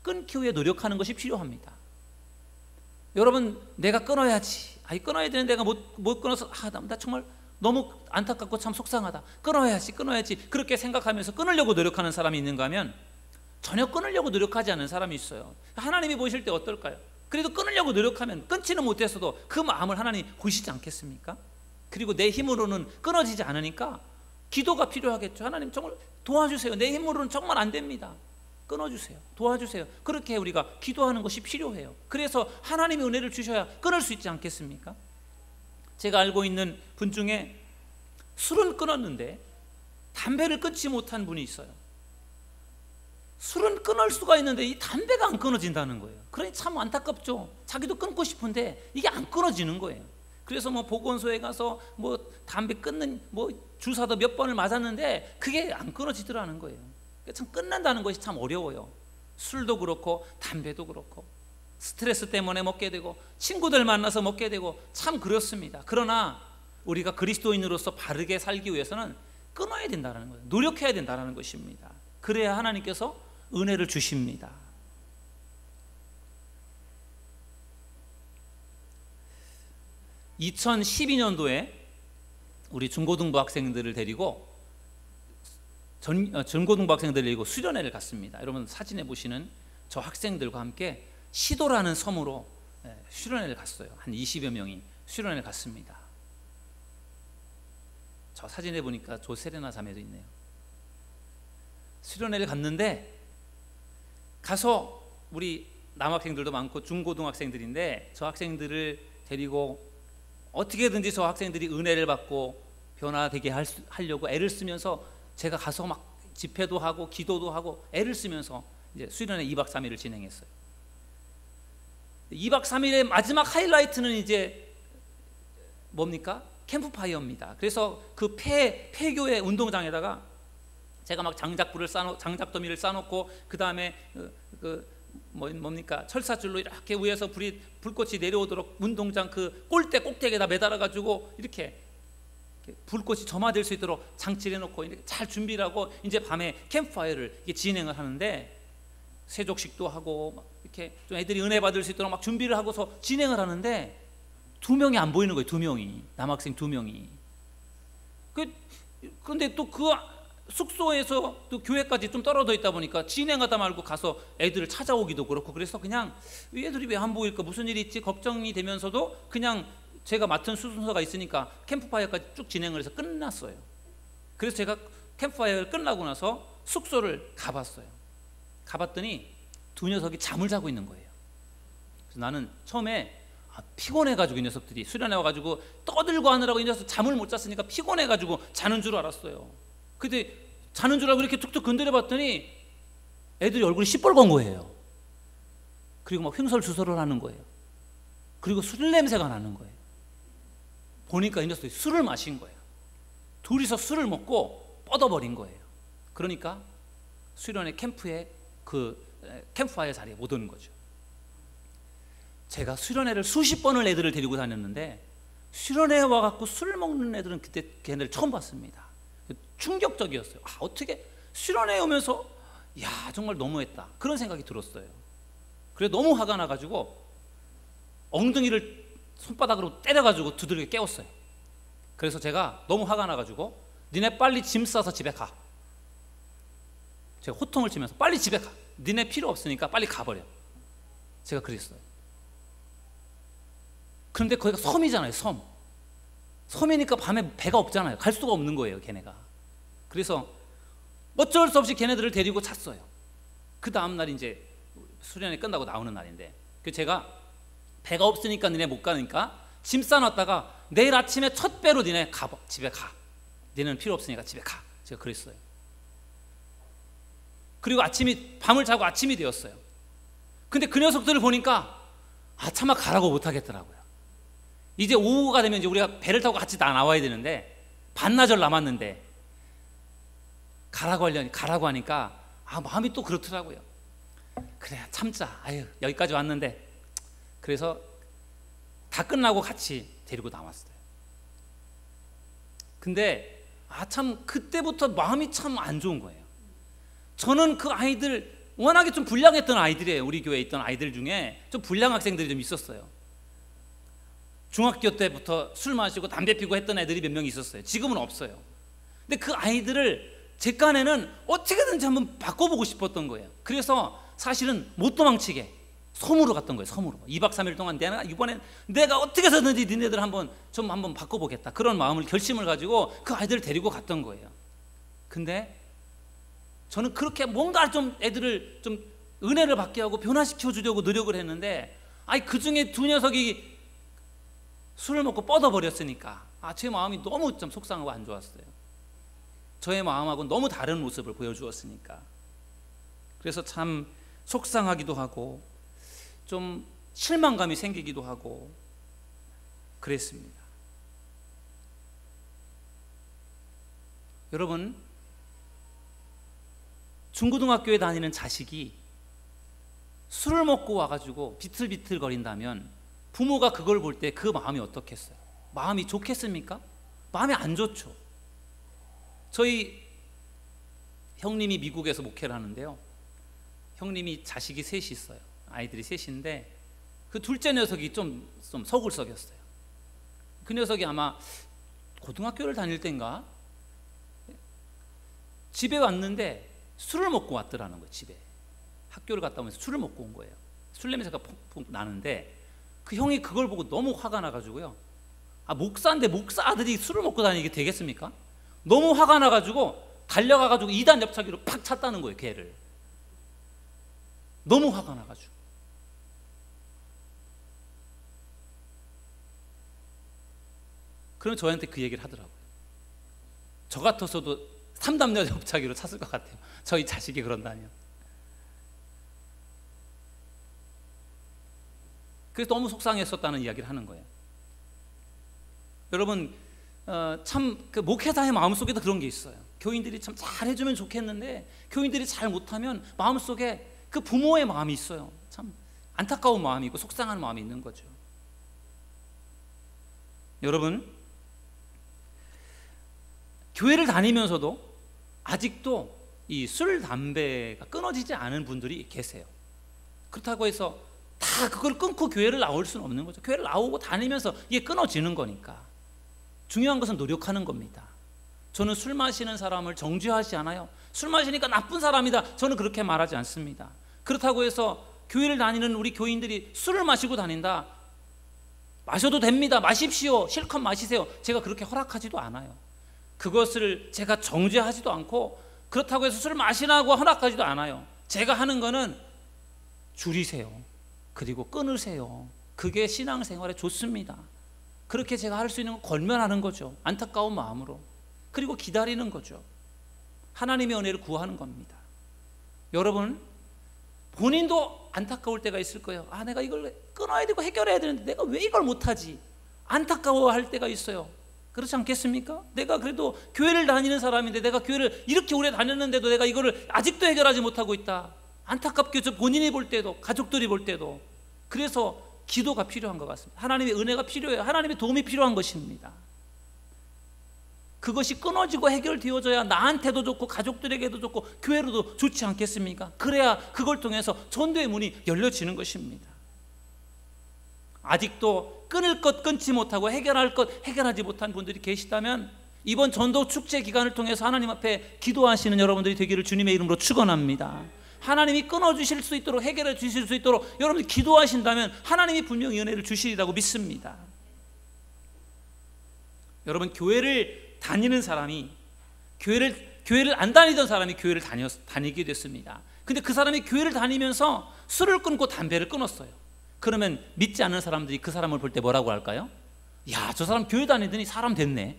끊기 위해 노력하는 것이 필요합니다. 여러분, 내가 끊어야지, 끊어야 되는데 내가 못 끊어서 나 정말 너무 안타깝고 참 속상하다, 끊어야지 그렇게 생각하면서 끊으려고 노력하는 사람이 있는가 하면 전혀 끊으려고 노력하지 않는 사람이 있어요. 하나님이 보실 때 어떨까요? 그래도 끊으려고 노력하면 끊지는 못했어도 그 마음을 하나님 보시지 않겠습니까? 그리고 내 힘으로는 끊어지지 않으니까 기도가 필요하겠죠. 하나님 정말 도와주세요, 내 힘으로는 정말 안 됩니다, 끊어주세요, 도와주세요. 그렇게 우리가 기도하는 것이 필요해요. 그래서 하나님의 은혜를 주셔야 끊을 수 있지 않겠습니까? 제가 알고 있는 분 중에 술은 끊었는데 담배를 끊지 못한 분이 있어요. 술은 끊을 수가 있는데 이 담배가 안 끊어진다는 거예요. 그러니 참 안타깝죠. 자기도 끊고 싶은데 이게 안 끊어지는 거예요. 그래서 보건소에 가서 담배 끊는 주사도 몇 번을 맞았는데 그게 안 끊어지더라는 거예요. 참 끊는다는 것이 참 어려워요. 술도 그렇고 담배도 그렇고 스트레스 때문에 먹게 되고 친구들 만나서 먹게 되고 참 그렇습니다. 그러나 우리가 그리스도인으로서 바르게 살기 위해서는 끊어야 된다는 거예요. 노력해야 된다는 것입니다. 그래야 하나님께서 은혜를 주십니다. (2012년도에) 우리 중고등부 학생들을 데리고 중고등부 학생들을 데리고 수련회를 갔습니다. 여러분 사진에 보시는 저 학생들과 함께 시도라는 섬으로 수련회를 갔어요. 한 20여 명이 수련회를 갔습니다. 저 사진에 보니까 조세레나 자매도 있네요. 수련회를 갔는데 가서 우리 남학생들도 많고 중고등학생들인데 저 학생들을 데리고 어떻게든지 저 학생들이 은혜를 받고 변화되게 하려고 애를 쓰면서 제가 가서 막 집회도 하고 기도도 하고 애를 쓰면서 이제 수련회 2박 3일을 진행했어요. 2박 3일의 마지막 하이라이트는 이제 뭡니까? 캠프파이어입니다. 그래서 그 폐교의 운동장에다가 제가 막 장작더미를 쌓아놓고 그 다음에 뭡니까? 철사줄로 이렇게 위에서 불꽃이 내려오도록 운동장 그 꼴대 꼭대기에다 매달아가지고 이렇게 불꽃이 점화될 수 있도록 장치를 해놓고 이렇게 잘 준비를 하고 이제 밤에 캠프파이어를 진행을 하는데 세족식도 하고 이렇게 좀 애들이 은혜 받을 수 있도록 막 준비를 하고서 진행을 하는데 2명이 안 보이는 거예요. 2명이 남학생 2명이. 그런데 또 그 숙소에서 또 교회까지 좀 떨어져 있다 보니까 진행하다 말고 가서 애들을 찾아오기도 그렇고 그래서 그냥 애들이 왜 안 보일까 무슨 일이 있지 걱정이 되면서도 그냥 제가 맡은 순서가 있으니까 캠프파이어까지 쭉 진행을 해서 끝났어요. 그래서 제가 캠프파이어를 끝나고 나서 숙소를 가봤어요. 가봤더니 2 녀석이 잠을 자고 있는 거예요. 그래서 나는 처음에 피곤해가지고 이 녀석들이 수련회 와가지고 떠들고 하느라고 이 녀석 잠을 못 잤으니까 피곤해가지고 자는 줄 알았어요. 근데 자는 줄 알고 이렇게 툭툭 건드려 봤더니 애들이 얼굴이 시뻘건 거예요. 그리고 막 횡설수설을 하는 거예요. 그리고 술 냄새가 나는 거예요. 보니까 이 녀석들이 술을 마신 거예요. 둘이서 술을 먹고 뻗어버린 거예요. 그러니까 수련회 캠프에 캠프파이어 자리에 못 오는 거죠. 제가 수련회를 수십 번을 애들을 데리고 다녔는데 수련회에 와갖고 술 먹는 애들은 그때 걔네를 처음 봤습니다. 충격적이었어요. 어떻게 수련회에 오면서 정말 너무했다 그런 생각이 들었어요. 그래 너무 화가 나가지고 엉덩이를 손바닥으로 때려가지고 두들겨 깨웠어요. 그래서 제가 너무 화가 나가지고 니네 빨리 짐 싸서 집에 가. 제가 호통을 치면서 빨리 집에 가. 니네 필요 없으니까 빨리 가버려. 제가 그랬어요. 그런데 거기가 섬이잖아요. 섬이니까 밤에 배가 없잖아요. 갈 수가 없는 거예요 걔네가. 그래서 어쩔 수 없이 걔네들을 데리고 잤어요. 그 다음날 이제 수련회 끝나고 나오는 날인데 제가 배가 없으니까 니네 못 가니까 짐 싸놨다가 내일 아침에 첫 배로 니네 집에 가. 니네는 필요 없으니까 집에 가. 제가 그랬어요. 그리고 밤을 자고 아침이 되었어요. 근데 그 녀석들을 보니까 차마 가라고 못 하겠더라고요. 이제 오후가 되면 이제 우리가 배를 타고 같이 나와야 되는데 반나절 남았는데 가라고 하니까 마음이 또 그렇더라고요. 그래 참자. 여기까지 왔는데. 그래서 다 끝나고 같이 데리고 나왔어요. 근데 참 그때부터 마음이 참 안 좋은 거예요. 저는 그 아이들 워낙에 좀 불량했던 아이들이에요. 우리 교회에 있던 아이들 중에 좀 불량 학생들이 좀 있었어요. 중학교 때부터 술 마시고 담배 피고 했던 애들이 몇 명 있었어요. 지금은 없어요. 근데 그 아이들을 제 깐에는 어떻게든지 한번 바꿔보고 싶었던 거예요. 그래서 사실은 못 도망치게 섬으로 갔던 거예요. 섬으로 2박 3일 동안 이번엔 내가 어떻게 해서든지 니네들 한번 바꿔보겠다 그런 마음을 결심을 가지고 그 아이들을 데리고 갔던 거예요. 근데 저는 그렇게 뭔가 좀 애들을 좀 은혜를 받게 하고 변화시켜 주려고 노력을 했는데 그 중에 두 녀석이 술을 먹고 뻗어버렸으니까 제 마음이 너무 좀 속상하고 안 좋았어요. 저의 마음하고는 너무 다른 모습을 보여주었으니까. 그래서 참 속상하기도 하고 좀 실망감이 생기기도 하고 그랬습니다. 여러분, 중고등학교에 다니는 자식이 술을 먹고 와가지고 비틀비틀 거린다면 부모가 그걸 볼 때 그 마음이 어떻겠어요? 마음이 좋겠습니까? 마음이 안 좋죠. 저희 형님이 미국에서 목회를 하는데요, 형님이 자식이 셋이 있어요. 아이들이 셋인데 그 둘째 녀석이 좀 서글썩였어요. 그 녀석이 아마 고등학교를 다닐 때인가 집에 왔는데 술을 먹고 왔더라는 거예요. 집에 학교를 갔다 오면서 술을 먹고 온 거예요. 술 냄새가 푹푹 나는데 그 형이 그걸 보고 너무 화가 나가지고요, 목사인데 목사 아들이 술을 먹고 다니게 되겠습니까? 너무 화가 나가지고 달려가가지고 2단 옆차기로 팍 찼다는 거예요. 걔를 너무 화가 나가지고. 그럼 저한테 그 얘기를 하더라고요. 저 같았어도 3단 옆차기로 찼을 것 같아요. 저희 자식이 그런다면. 그래서 너무 속상했었다는 이야기를 하는 거예요. 여러분, 참 그 목회자의 마음속에도 그런 게 있어요. 교인들이 참 잘해주면 좋겠는데 교인들이 잘 못하면 마음속에 그 부모의 마음이 있어요. 참 안타까운 마음이 있고 속상한 마음이 있는 거죠. 여러분, 교회를 다니면서도 아직도 이 술, 담배가 끊어지지 않은 분들이 계세요. 그렇다고 해서 다 그걸 끊고 교회를 나올 수는 없는 거죠. 교회를 나오고 다니면서 이게 끊어지는 거니까. 중요한 것은 노력하는 겁니다. 저는 술 마시는 사람을 정죄하지 않아요. 술 마시니까 나쁜 사람이다, 저는 그렇게 말하지 않습니다. 그렇다고 해서 교회를 다니는 우리 교인들이 술을 마시고 다닌다, 마셔도 됩니다, 마십시오, 실컷 마시세요, 제가 그렇게 허락하지도 않아요. 그것을 제가 정죄하지도 않고 그렇다고 해서 술 마시라고 허락하지도 않아요. 제가 하는 거는 줄이세요, 그리고 끊으세요. 그게 신앙생활에 좋습니다. 그렇게 제가 할 수 있는 건 권면하는 거죠. 안타까운 마음으로. 그리고 기다리는 거죠. 하나님의 은혜를 구하는 겁니다. 여러분, 본인도 안타까울 때가 있을 거예요. 내가 이걸 끊어야 되고 해결해야 되는데 내가 왜 이걸 못하지? 안타까워할 때가 있어요. 그렇지 않겠습니까? 내가 그래도 교회를 다니는 사람인데, 내가 교회를 이렇게 오래 다녔는데도 내가 이거를 아직도 해결하지 못하고 있다. 안타깝게 본인이 볼 때도, 가족들이 볼 때도. 그래서 기도가 필요한 것 같습니다. 하나님의 은혜가 필요해요. 하나님의 도움이 필요한 것입니다. 그것이 끊어지고 해결되어져야 나한테도 좋고 가족들에게도 좋고 교회로도 좋지 않겠습니까? 그래야 그걸 통해서 전도의 문이 열려지는 것입니다. 아직도 끊을 것 끊지 못하고 해결할 것 해결하지 못한 분들이 계시다면 이번 전도 축제 기간을 통해서 하나님 앞에 기도하시는 여러분들이 되기를 주님의 이름으로 축원합니다. 하나님이 끊어주실 수 있도록 해결해 주실 수 있도록 여러분들이 기도하신다면 하나님이 분명히 은혜를 주시리라고 믿습니다. 여러분, 교회를 다니는 사람이 교회를 안 다니던 사람이 교회를 다니게 됐습니다. 근데 그 사람이 교회를 다니면서 술을 끊고 담배를 끊었어요. 그러면 믿지 않는 사람들이 그 사람을 볼 때 뭐라고 할까요? 야, 저 사람 교회 다니더니 사람 됐네.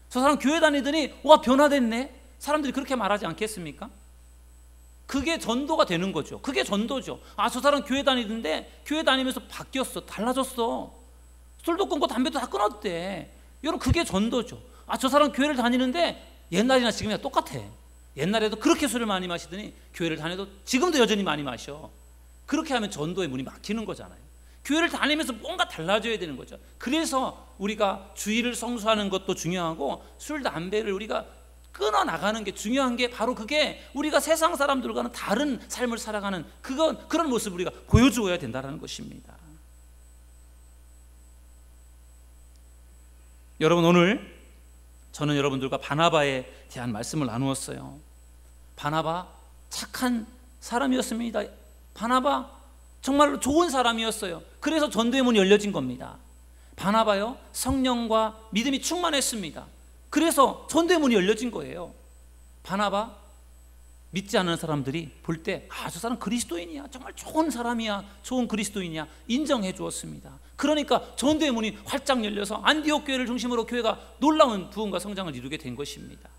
저 사람 교회 다니더니 와, 변화됐네. 사람들이 그렇게 말하지 않겠습니까? 그게 전도가 되는 거죠. 그게 전도죠. 아, 저 사람 교회 다니던데 교회 다니면서 바뀌었어. 달라졌어. 술도 끊고 담배도 다 끊었대. 여러분, 그게 전도죠. 아, 저 사람 교회를 다니는데 옛날이나 지금이나 똑같아. 옛날에도 그렇게 술을 많이 마시더니 교회를 다녀도 지금도 여전히 많이 마셔. 그렇게 하면 전도의 문이 막히는 거잖아요. 교회를 다니면서 뭔가 달라져야 되는 거죠. 그래서 우리가 주일을 성수하는 것도 중요하고 술, 담배를 우리가 끊어나가는 게 중요한 게 바로 그게 우리가 세상 사람들과는 다른 삶을 살아가는 그런 모습을 우리가 보여주어야 된다는 것입니다. 여러분, 오늘 저는 여러분들과 바나바에 대한 말씀을 나누었어요. 바나바 착한 사람이었습니다. 바나바 정말로 좋은 사람이었어요. 그래서 전도의 문이 열려진 겁니다. 바나바요, 성령과 믿음이 충만했습니다. 그래서 전도의 문이 열려진 거예요. 바나바 믿지 않는 사람들이 볼 때 아, 저 사람 그리스도인이야, 정말 좋은 사람이야, 좋은 그리스도인이야 인정해 주었습니다. 그러니까 전도의 문이 활짝 열려서 안디옥 교회를 중심으로 교회가 놀라운 부흥과 성장을 이루게 된 것입니다.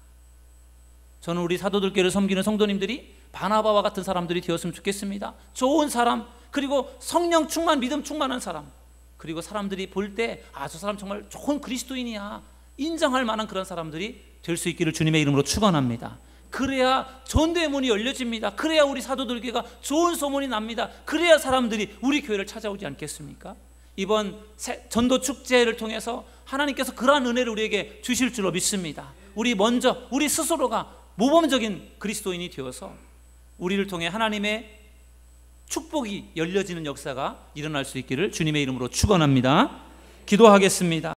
저는 우리 사도들교회를 섬기는 성도님들이 바나바와 같은 사람들이 되었으면 좋겠습니다. 좋은 사람, 그리고 성령 충만, 믿음 충만한 사람, 그리고 사람들이 볼 때 아, 저 사람 정말 좋은 그리스도인이야 인정할 만한 그런 사람들이 될 수 있기를 주님의 이름으로 축원합니다. 그래야 전도의 문이 열려집니다. 그래야 우리 사도들교회가 좋은 소문이 납니다. 그래야 사람들이 우리 교회를 찾아오지 않겠습니까? 이번 전도 축제를 통해서 하나님께서 그러한 은혜를 우리에게 주실 줄로 믿습니다. 우리 스스로가 모범적인 그리스도인이 되어서 우리를 통해 하나님의 축복이 열려지는 역사가 일어날 수 있기를 주님의 이름으로 축원합니다. 기도하겠습니다.